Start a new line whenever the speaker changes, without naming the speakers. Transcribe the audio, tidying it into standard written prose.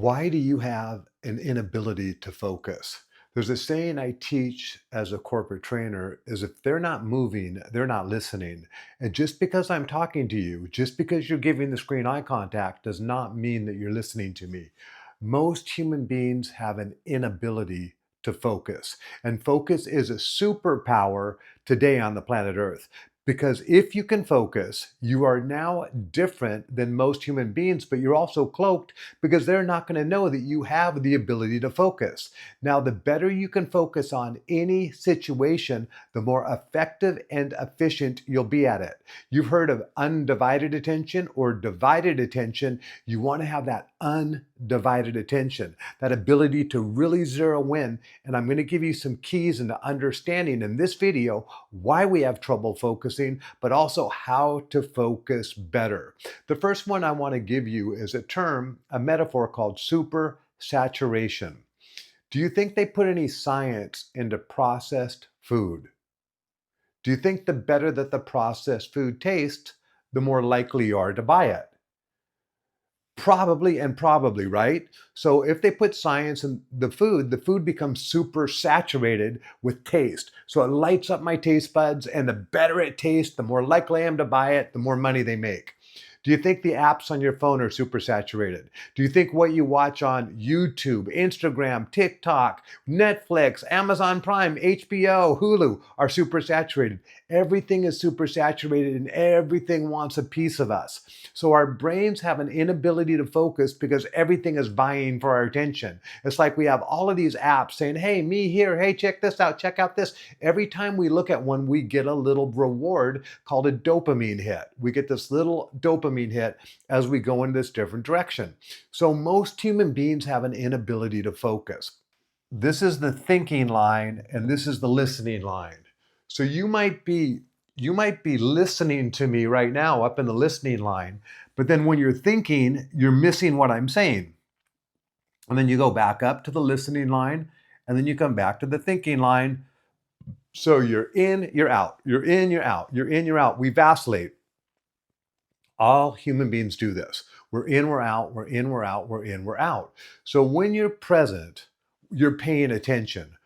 Why do you have an inability to focus? There's a saying I teach as a corporate trainer is if they're not moving, they're not listening. And just because I'm talking to you, just because you're giving the screen eye contact does not mean that you're listening to me. Most human beings have an inability to focus. And focus is a superpower today on the planet Earth. Because if you can focus, you are now different than most human beings, but you're also cloaked because they're not going to know that you have the ability to focus. Now, the better you can focus on any situation, the more effective and efficient you'll be at it. You've heard of undivided attention or divided attention. You want to have that undivided attention, that ability to really zero in. And I'm going to give you some keys into understanding in this video why we have trouble focusing, but also how to focus better. The first one I want to give you is a metaphor called super saturation. Do you think they put any science into processed food? Do you think the better that the processed food tastes, the more likely you are to buy it? Probably and probably, right? So if they put science in the food becomes super saturated with taste. So it lights up my taste buds, and the better it tastes, the more likely I am to buy it, the more money they make. Do you think the apps on your phone are super saturated? Do you think what you watch on YouTube, Instagram, TikTok, Netflix, Amazon Prime, HBO, Hulu are super saturated? Everything is super saturated and everything wants a piece of us. So our brains have an inability to focus because everything is vying for our attention. It's like we have all of these apps saying, hey, me here, hey, check this out, check out this. Every time we look at one, we get a little reward called a dopamine hit. We get this little dopamine hit as we go in this different direction. So most human beings have an inability to focus. This is the thinking line and this is the listening line. So you might be listening to me right now up in the listening line, but then when you're thinking, you're missing what I'm saying. And then you go back up to the listening line, and then you come back to the thinking line. So you're in, you're out, you're in, you're out, you're in, you're out. We vacillate. All human beings do this. We're in, we're out, we're in, we're out, we're in, we're out. So when you're present, you're paying attention.